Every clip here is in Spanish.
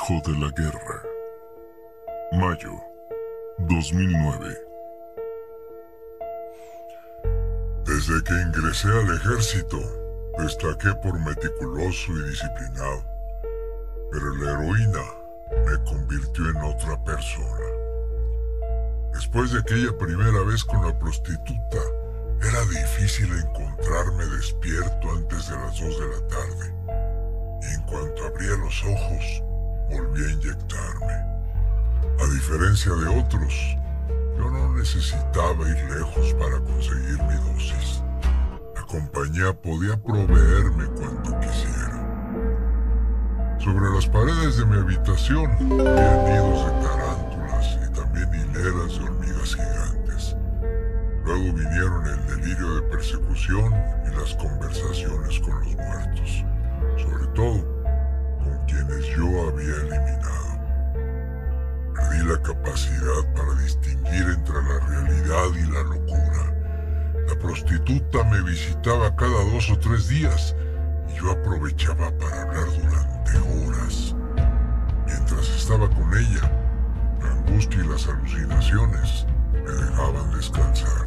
Hijo de la guerra. Mayo 2009. Desde que ingresé al ejército, destaqué por meticuloso y disciplinado, pero la heroína me convirtió en otra persona. Después de aquella primera vez con la prostituta, era difícil encontrarme despierto antes de las 2 de la tarde, y en cuanto abría los ojos, volví a inyectarme. A diferencia de otros, yo no necesitaba ir lejos para conseguir mi dosis. La compañía podía proveerme cuanto quisiera. Sobre las paredes de mi habitación había nidos de tarántulas y también hileras de hormigas gigantes. Luego vinieron el delirio de persecución y las conversaciones con los muertos, sobre todo con quienes yo había eliminado. Perdí la capacidad para distinguir entre la realidad y la locura. La prostituta me visitaba cada 2 o 3 días y yo aprovechaba para hablar durante horas. Mientras estaba con ella, la angustia y las alucinaciones me dejaban descansar.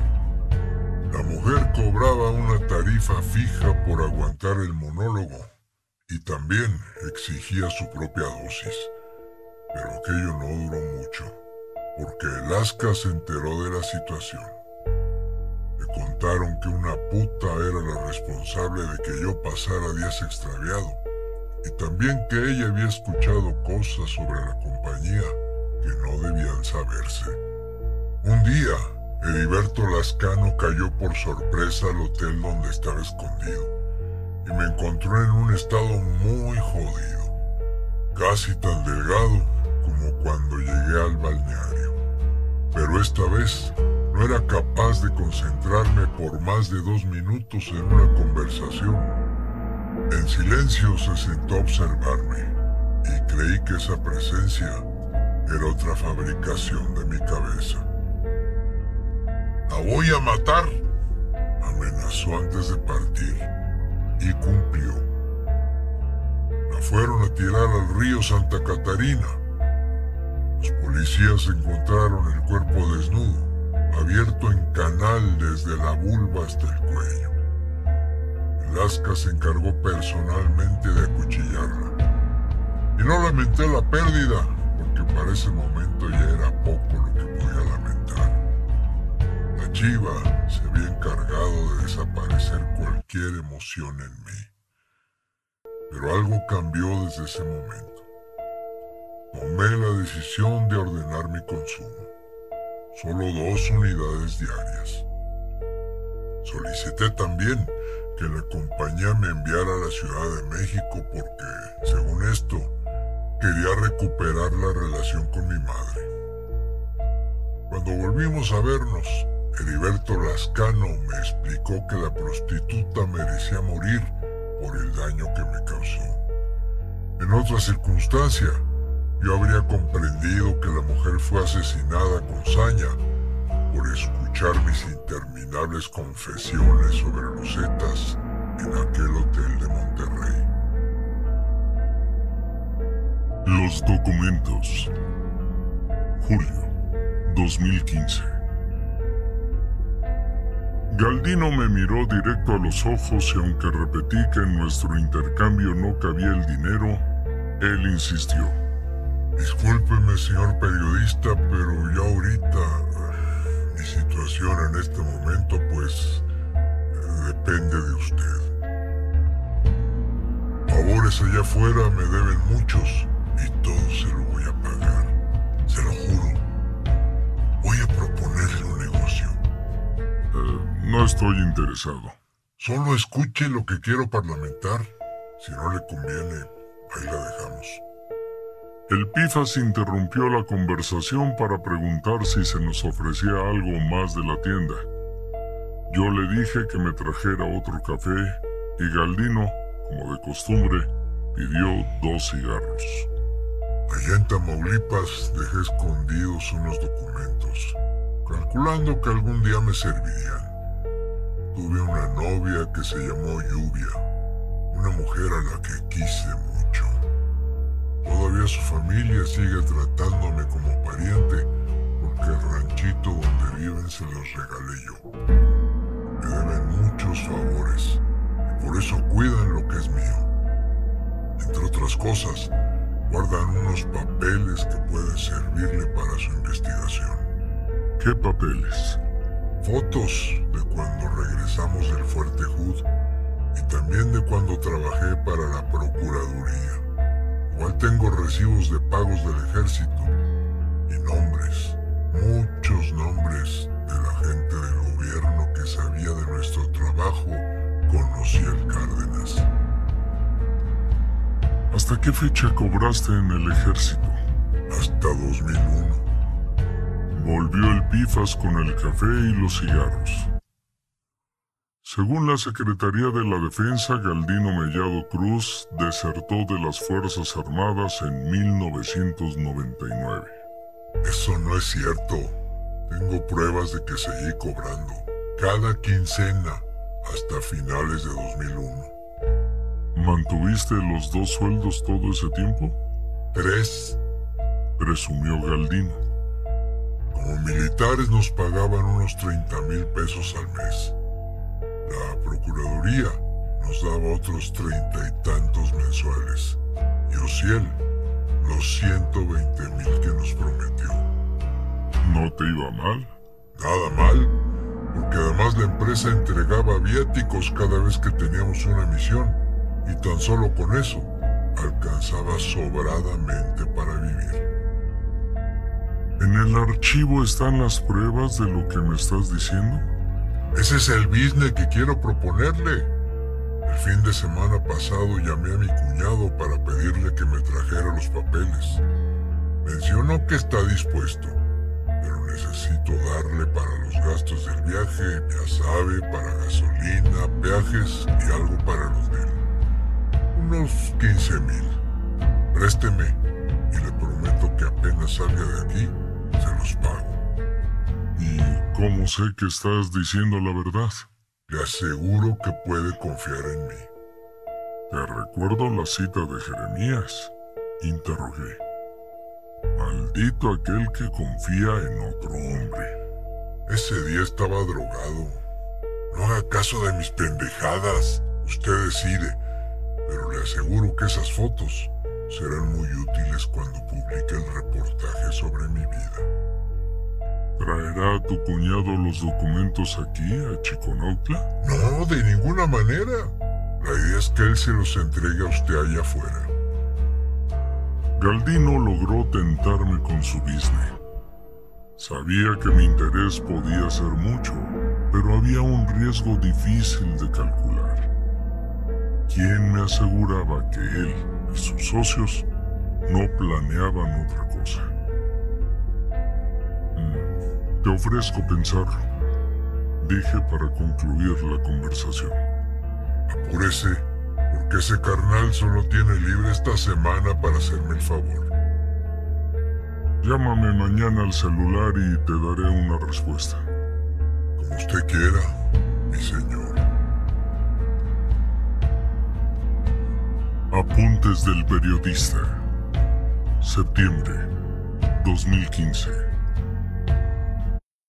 La mujer cobraba una tarifa fija por aguantar el monólogo y también exigía su propia dosis. Pero aquello no duró mucho, porque Alaska se enteró de la situación. Me contaron que una puta era la responsable de que yo pasara días extraviado, y también que ella había escuchado cosas sobre la compañía que no debían saberse. Un día, Heriberto Lascano cayó por sorpresa al hotel donde estaba escondido, y me encontró en un estado muy jodido, casi tan delgado como cuando llegué al balneario. Pero esta vez no era capaz de concentrarme por más de 2 minutos en una conversación. En silencio se sentó a observarme y creí que esa presencia era otra fabricación de mi cabeza. «La voy a matar», amenazó antes de partir, y cumplió. La fueron a tirar al río Santa Catarina. Los policías encontraron el cuerpo desnudo, abierto en canal desde la vulva hasta el cuello. Alaska se encargó personalmente de acuchillarla. Y no lamenté la pérdida, porque para ese momento ya era poco lo que podía lamentar. La chiva se había encargado de desaparecer cualquier emoción en mí. Pero algo cambió desde ese momento. Tomé la decisión de ordenar mi consumo. Solo 2 unidades diarias. Solicité también que la compañía me enviara a la Ciudad de México porque, según esto, quería recuperar la relación con mi madre. Cuando volvimos a vernos, Heriberto Lascano me explicó que la prostituta merecía morir por el daño que me causó. En otra circunstancia, yo habría comprendido que la mujer fue asesinada con saña por escuchar mis interminables confesiones sobre los Zetas en aquel hotel de Monterrey. Los documentos. Julio 2015. Galdino me miró directo a los ojos y aunque repetí que en nuestro intercambio no cabía el dinero, él insistió. «Discúlpeme, señor periodista, pero ya ahorita mi situación en este momento, pues, depende de usted. Favores allá afuera me deben muchos y todo se lo voy a pagar. Se lo juro. Voy a proponerle un negocio». No estoy interesado. Solo escuche lo que quiero parlamentar. Si no le conviene, ahí la dejamos. El Pifas interrumpió la conversación para preguntar si se nos ofrecía algo más de la tienda. Yo le dije que me trajera otro café y Galdino, como de costumbre, pidió 2 cigarros. Allá en Tamaulipas dejé escondidos unos documentos, calculando que algún día me servirían. Tuve una novia que se llamó Lluvia, una mujer a la que quise mucho. Todavía su familia sigue tratándome como pariente porque el ranchito donde viven se los regalé yo. Me deben muchos favores y por eso cuidan lo que es mío. Entre otras cosas, guardan unos papeles que pueden servirle para su investigación. ¿Qué papeles? Fotos de cuando regresamos del Fuerte Hood y también de cuando trabajé para la Procuraduría. Igual tengo recibos de pagos del ejército y nombres, muchos nombres de la gente del gobierno que sabía de nuestro trabajo conocía el Cárdenas. ¿Hasta qué fecha cobraste en el ejército? Hasta 2001. Volvió el Pifas con el café y los cigarros. Según la Secretaría de la Defensa, Galdino Mellado Cruz desertó de las Fuerzas Armadas en 1999. Eso no es cierto. Tengo pruebas de que seguí cobrando cada quincena hasta finales de 2001. ¿Mantuviste los 2 sueldos todo ese tiempo? 3. Presumió Galdino. Como militares nos pagaban unos 30,000 pesos al mes. La Procuraduría nos daba otros 30 y tantos mensuales. Y Ociel, los 120,000 que nos prometió. ¿No te iba mal? Nada mal, porque además la empresa entregaba viáticos cada vez que teníamos una misión. Y tan solo con eso, alcanzaba sobradamente para vivir. ¿En el archivo están las pruebas de lo que me estás diciendo? Ese es el business que quiero proponerle. El fin de semana pasado llamé a mi cuñado para pedirle que me trajera los papeles. Mencionó que está dispuesto, pero necesito darle para los gastos del viaje, ya sabe, para gasolina, peajes y algo para los de él. Unos 15,000. Présteme y le prometo que apenas salga de aquí, se los pago. ¿Y cómo sé que estás diciendo la verdad? Le aseguro que puede confiar en mí. Te recuerdo la cita de Jeremías, interrogué. Maldito aquel que confía en otro hombre. Ese día estaba drogado. No haga caso de mis pendejadas. Usted decide. Pero le aseguro que esas fotos serán muy útiles cuando publique el reportaje sobre mi vida. ¿Traerá tu cuñado los documentos aquí, a Chiconautla? No, de ninguna manera. La idea es que él se los entregue a usted allá afuera. Galdino logró tentarme con su business. Sabía que mi interés podía ser mucho, pero había un riesgo difícil de calcular. ¿Quién me aseguraba que él y sus socios no planeaban otra cosa? Te ofrezco pensarlo, dije para concluir la conversación. Apúrese, porque ese carnal solo tiene libre esta semana para hacerme el favor. Llámame mañana al celular y te daré una respuesta. Como usted quiera, mi señor. Apuntes del periodista. Septiembre 2015.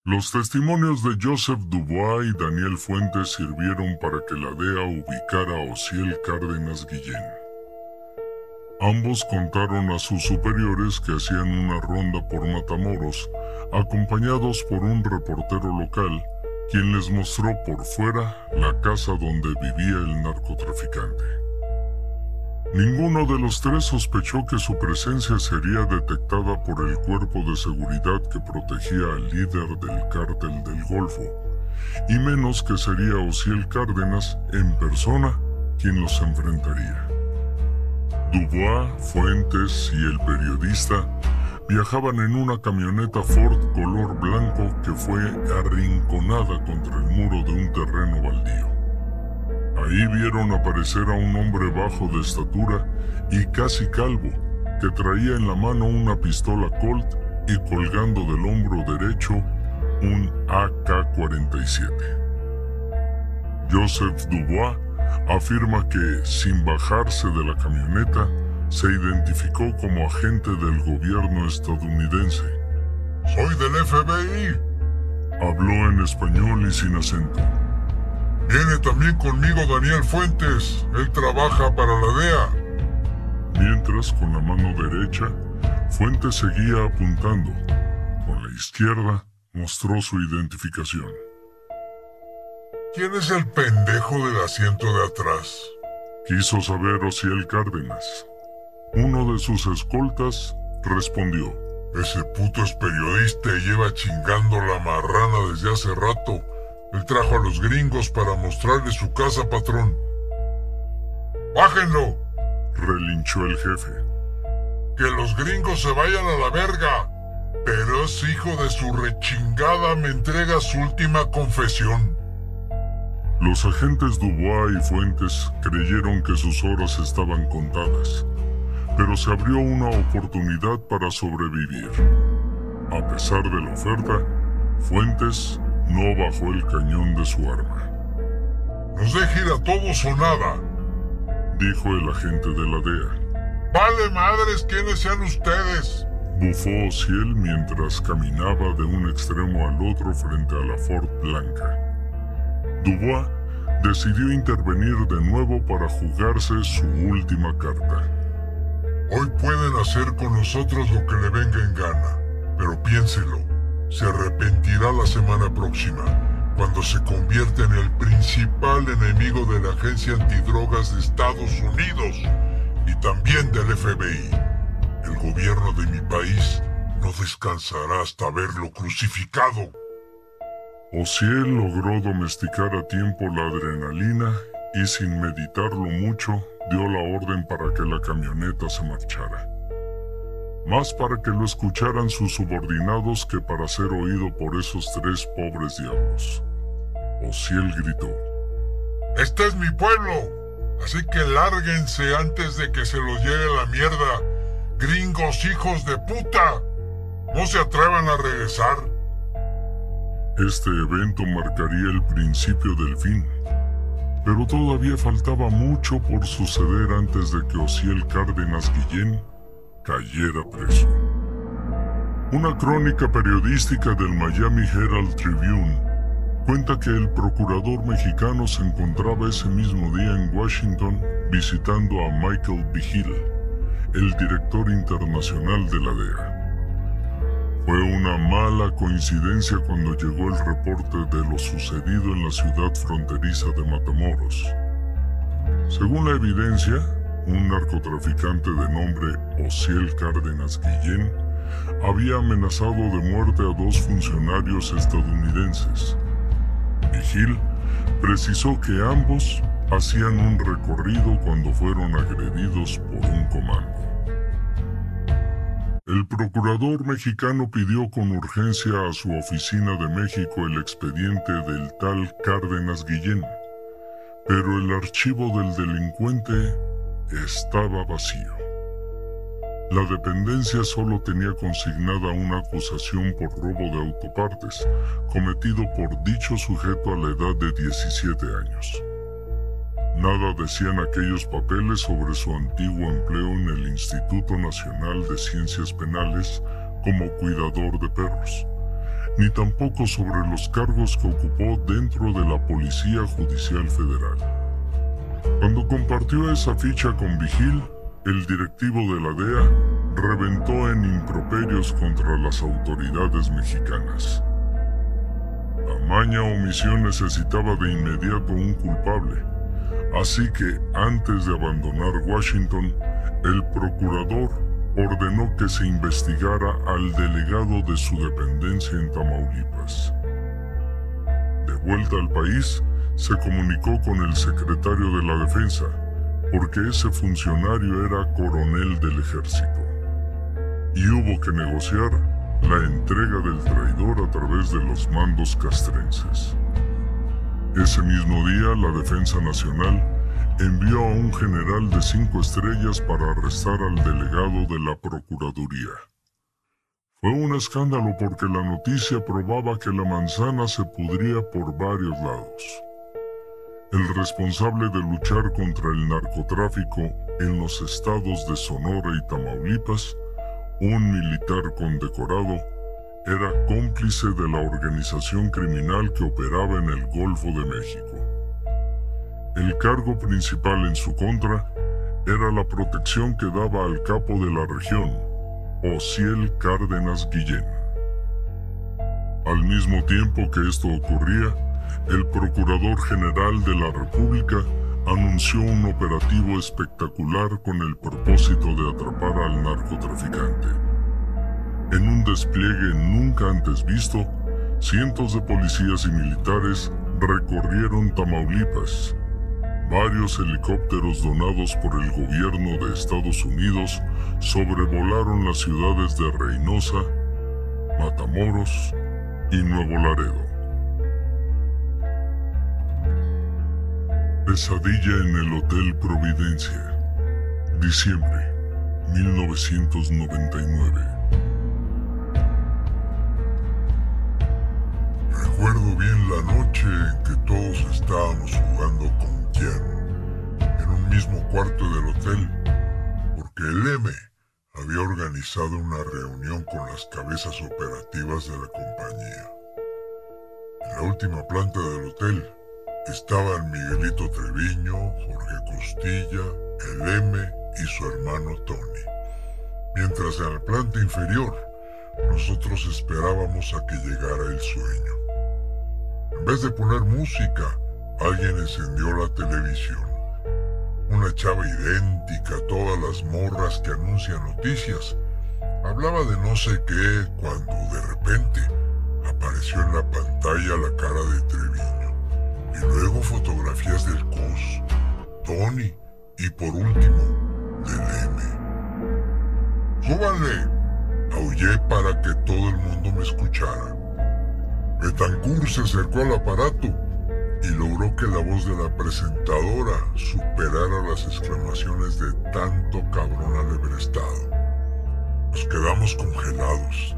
Los testimonios de Joseph Dubois y Daniel Fuentes sirvieron para que la DEA ubicara a Ociel Cárdenas Guillén. Ambos contaron a sus superiores que hacían una ronda por Matamoros, acompañados por un reportero local, quien les mostró por fuera la casa donde vivía el narcotraficante. Ninguno de los 3 sospechó que su presencia sería detectada por el cuerpo de seguridad que protegía al líder del cártel del Golfo, y menos que sería Ociel Cárdenas en persona quien los enfrentaría. Dubois, Fuentes y el periodista viajaban en una camioneta Ford color blanco que fue arrinconada contra el muro de un terreno baldío. Ahí vieron aparecer a un hombre bajo de estatura y casi calvo, que traía en la mano una pistola Colt y colgando del hombro derecho un AK-47. Joseph Dubois afirma que, sin bajarse de la camioneta, se identificó como agente del gobierno estadounidense. Soy del FBI. Habló en español y sin acento. Viene también conmigo Daniel Fuentes. Él trabaja para la DEA. Mientras, con la mano derecha, Fuentes seguía apuntando. Con la izquierda, mostró su identificación. ¿Quién es el pendejo del asiento de atrás? Quiso saber Osiel Cárdenas. Uno de sus escoltas respondió. Ese puto es periodista y lleva chingando la marrana desde hace rato. Él trajo a los gringos para mostrarle su casa, patrón. ¡Bájenlo!, relinchó el jefe. ¡Que los gringos se vayan a la verga! Pero ese hijo de su rechingada me entrega su última confesión. Los agentes Dubois y Fuentes creyeron que sus horas estaban contadas, pero se abrió una oportunidad para sobrevivir. A pesar de la oferta, Fuentes no bajó el cañón de su arma. ¿Nos deje ir a todos o nada?, dijo el agente de la DEA. ¡Vale madres quiénes sean ustedes!, bufó Osiel mientras caminaba de un extremo al otro frente a la Ford blanca. Dubois decidió intervenir de nuevo para jugarse su última carta. Hoy pueden hacer con nosotros lo que le venga en gana, pero piénselo, se arrepentirá la semana próxima, cuando se convierta en el principal enemigo de la Agencia Antidrogas de Estados Unidos y también del FBI. El gobierno de mi país no descansará hasta verlo crucificado. Osiel logró domesticar a tiempo la adrenalina y, sin meditarlo mucho, dio la orden para que la camioneta se marchara. Más para que lo escucharan sus subordinados que para ser oído por esos tres pobres diablos. Osiel gritó: ¡Este es mi pueblo! Así que lárguense antes de que se los lleve la mierda, gringos hijos de puta. No se atrevan a regresar. Este evento marcaría el principio del fin, pero todavía faltaba mucho por suceder antes de que Osiel Cárdenas Guillén cayera preso. Una crónica periodística del Miami Herald Tribune cuenta que el procurador mexicano se encontraba ese mismo día en Washington visitando a Michael Vigil, el director internacional de la DEA. Fue una mala coincidencia cuando llegó el reporte de lo sucedido en la ciudad fronteriza de Matamoros. Según la evidencia, un narcotraficante de nombre Osiel Cárdenas Guillén había amenazado de muerte a dos funcionarios estadounidenses. Vigil precisó que ambos hacían un recorrido cuando fueron agredidos por un comando. El procurador mexicano pidió con urgencia a su oficina de México el expediente del tal Cárdenas Guillén, pero el archivo del delincuente estaba vacío. La dependencia solo tenía consignada una acusación por robo de autopartes, cometido por dicho sujeto a la edad de 17 años. Nada decían aquellos papeles sobre su antiguo empleo en el Instituto Nacional de Ciencias Penales como cuidador de perros, ni tampoco sobre los cargos que ocupó dentro de la Policía Judicial Federal. Cuando compartió esa ficha con Vigil, el directivo de la DEA reventó en improperios contra las autoridades mexicanas. Tamaña omisión necesitaba de inmediato un culpable. Así que, antes de abandonar Washington, el procurador ordenó que se investigara al delegado de su dependencia en Tamaulipas. De vuelta al país, se comunicó con el secretario de la Defensa, porque ese funcionario era coronel del ejército. Y hubo que negociar la entrega del traidor a través de los mandos castrenses. Ese mismo día, la Defensa Nacional envió a un general de 5 estrellas para arrestar al delegado de la Procuraduría. Fue un escándalo porque la noticia probaba que la manzana se pudría por varios lados. el responsable de luchar contra el narcotráfico en los estados de Sonora y Tamaulipas, un militar condecorado, era cómplice de la organización criminal que operaba en el Golfo de México. El cargo principal en su contra era la protección que daba al capo de la región, Osiel Cárdenas Guillén. Al mismo tiempo que esto ocurría, el Procurador General de la República anunció un operativo espectacular con el propósito de atrapar al narcotraficante. En un despliegue nunca antes visto, cientos de policías y militares recorrieron Tamaulipas. Varios helicópteros donados por el gobierno de Estados Unidos sobrevolaron las ciudades de Reynosa, Matamoros y Nuevo Laredo. Pesadilla en el Hotel Providencia, diciembre 1999. Recuerdo bien la noche en que todos estábamos jugando con Quién en un mismo cuarto del hotel, porque el M había organizado una reunión con las cabezas operativas de la compañía. En la última planta del hotel estaban Miguelito Treviño, Jorge Costilla, el M y su hermano Tony, mientras en la planta inferior nosotros esperábamos a que llegara el sueño. En vez de poner música, alguien encendió la televisión. Una chava idéntica a todas las morras que anuncian noticias hablaba de no sé qué cuando de repente apareció en la pantalla la cara de Treviño y luego fotografías del Cos, Tony y por último del M. ¡Súbanle!, aullé para que todo el mundo me escuchara. Betancourt se acercó al aparato y logró que la voz de la presentadora superara las exclamaciones de tanto cabrón alebrestado. Nos quedamos congelados.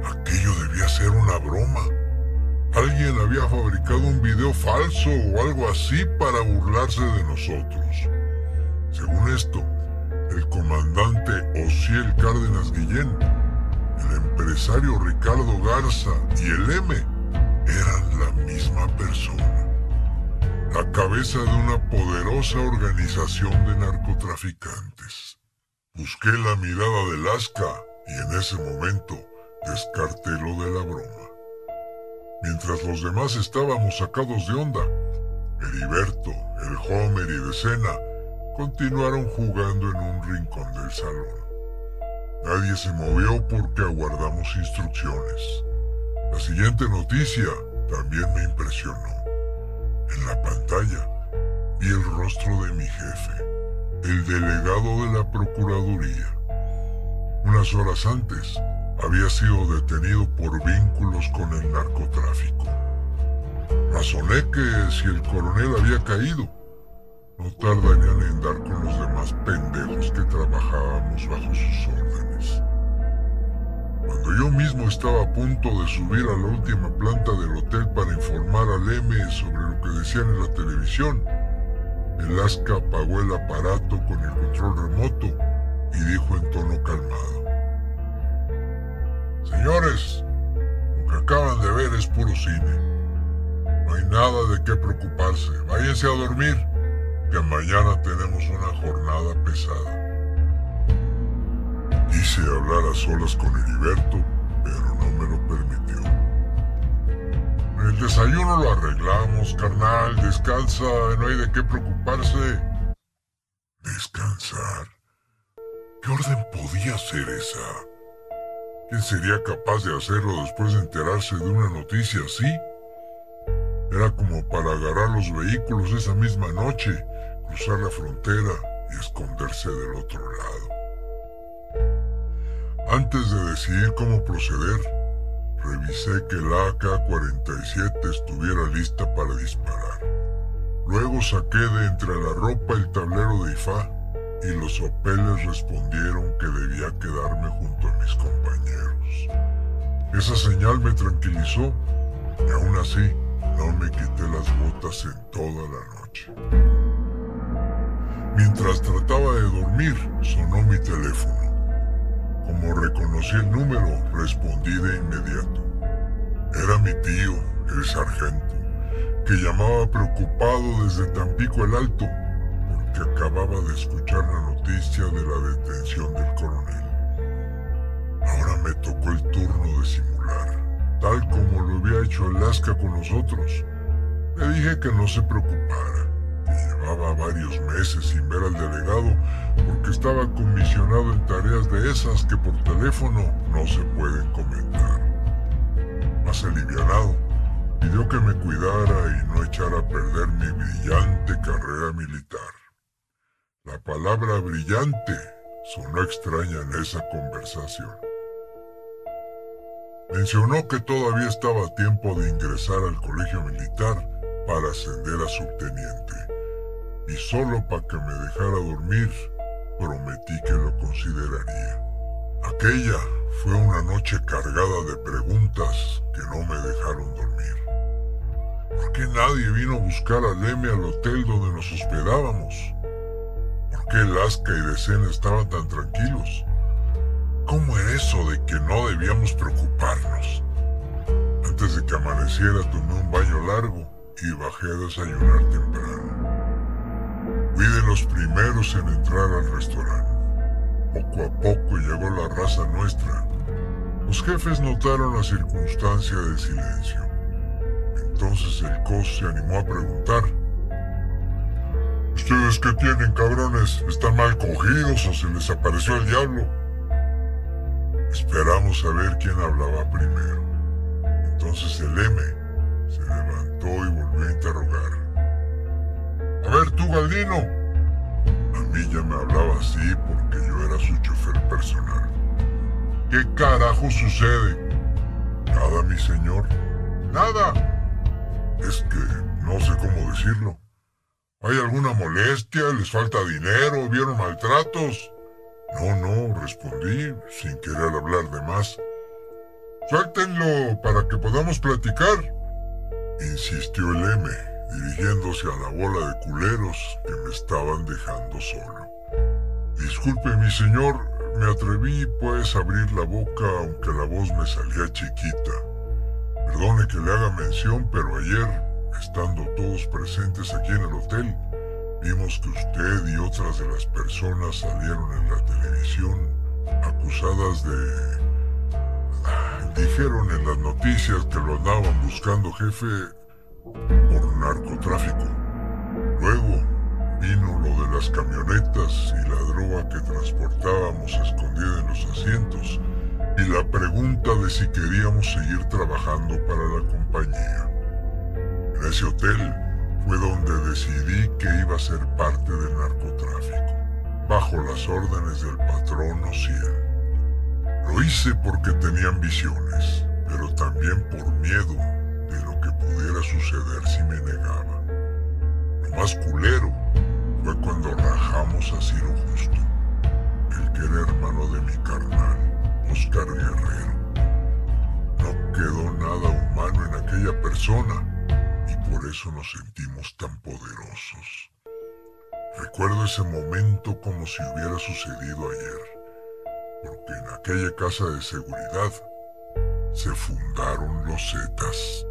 Aquello debía ser una broma. Alguien había fabricado un video falso o algo así para burlarse de nosotros. Según esto, el comandante Osiel Cárdenas Guillén, el empresario Ricardo Garza y el M eran la misma persona, la cabeza de una poderosa organización de narcotraficantes. Busqué la mirada de Lasca y en ese momento descarté lo de la broma. Mientras los demás estábamos sacados de onda, Heriberto, el Homer y Decena continuaron jugando en un rincón del salón. Nadie se movió porque aguardamos instrucciones. La siguiente noticia también me impresionó. En la pantalla vi el rostro de mi jefe, el delegado de la Procuraduría. Unas horas antes había sido detenido por vínculos con el narcotráfico. Razoné que si el coronel había caído, no tardarían en dar con los demás pendejos que trabajábamos bajo sus órdenes. Cuando yo mismo estaba a punto de subir a la última planta del hotel para informar al M sobre lo que decían en la televisión, el Lasca apagó el aparato con el control remoto y dijo en tono calmado: Señores, lo que acaban de ver es puro cine. No hay nada de qué preocuparse. Váyanse a dormir, que mañana tenemos una jornada pesada. Quise hablar a solas con Heriberto, pero no me lo permitió. El desayuno lo arreglamos, carnal. Descansa, no hay de qué preocuparse. ¿Descansar? ¿Qué orden podía ser esa? ¿Quién sería capaz de hacerlo después de enterarse de una noticia así? Era como para agarrar los vehículos esa misma noche, cruzar la frontera y esconderse del otro lado. Antes de decidir cómo proceder, revisé que la AK-47 estuviera lista para disparar. Luego saqué de entre la ropa el tablero de IFA y los opeles respondieron que debía quedarme junto a mis compañeros. Esa señal me tranquilizó y aún así no me quité las botas en toda la noche. noche. Mientras trataba de dormir, sonó mi teléfono. Como reconocí el número, respondí de inmediato. Era mi tío, el sargento, que llamaba preocupado desde Tampico el Alto, porque acababa de escuchar la noticia de la detención del coronel. Ahora me tocó el turno de simular, tal como lo había hecho Alaska con nosotros. Le dije que no se preocupara, que llevaba varios meses sin ver al delegado porque estaba comisionado en tareas de esas que por teléfono no se pueden comentar. Más alivianado, pidió que me cuidara y no echara a perder mi brillante carrera militar. La palabra brillante sonó extraña en esa conversación. Mencionó que todavía estaba a tiempo de ingresar al colegio militar para ascender a subteniente, y solo para que me dejara dormir, prometí que lo consideraría. Aquella fue una noche cargada de preguntas que no me dejaron dormir. ¿Por qué nadie vino a buscar a Lemmy al hotel donde nos hospedábamos? ¿Por qué Alaska y Decena estaban tan tranquilos? ¿Cómo era eso de que no debíamos preocuparnos? Antes de que amaneciera tomé un baño largo y bajé a desayunar temprano. Fui de los primeros en entrar al restaurante. Poco a poco llegó la raza nuestra. Los jefes notaron la circunstancia de silencio. Entonces el COS se animó a preguntar: ¿ustedes qué tienen, cabrones? ¿Están mal cogidos o se les apareció el diablo? Esperamos a ver quién hablaba primero. Entonces el M se levantó y volvió a interrogar. A ver tú, Galdino. A mí ya me hablaba así porque yo era su chofer personal. ¿Qué carajo sucede? Nada, mi señor. Nada. Es que no sé cómo decirlo. ¿Hay alguna molestia? ¿Les falta dinero? ¿Vieron maltratos? No, respondí, sin querer hablar de más. Suéltenlo para que podamos platicar, insistió el M, dirigiéndose a la bola de culeros que me estaban dejando solo. Disculpe, mi señor, me atreví pues a abrir la boca aunque la voz me salía chiquita. Perdone que le haga mención, pero ayer, estando todos presentes aquí en el hotel, vimos que usted y otras de las personas salieron en la televisión acusadas de... Dijeron en las noticias que lo andaban buscando, jefe, por narcotráfico. Luego vino lo de las camionetas y la droga que transportábamos escondida en los asientos y la pregunta de si queríamos seguir trabajando para la compañía. En ese hotel fue donde decidí que iba a ser parte del narcotráfico, bajo las órdenes del patrón Ociel. Lo hice porque tenía ambiciones, pero también por miedo de lo que pudiera suceder si me negaba. Lo más culero fue cuando rajamos a Ciro Justo, el que era hermano de mi carnal, Oscar Guerrero. No quedó nada humano en aquella persona y por eso nos sentimos tan poderosos. Recuerdo ese momento como si hubiera sucedido ayer, porque en aquella casa de seguridad se fundaron los Zetas.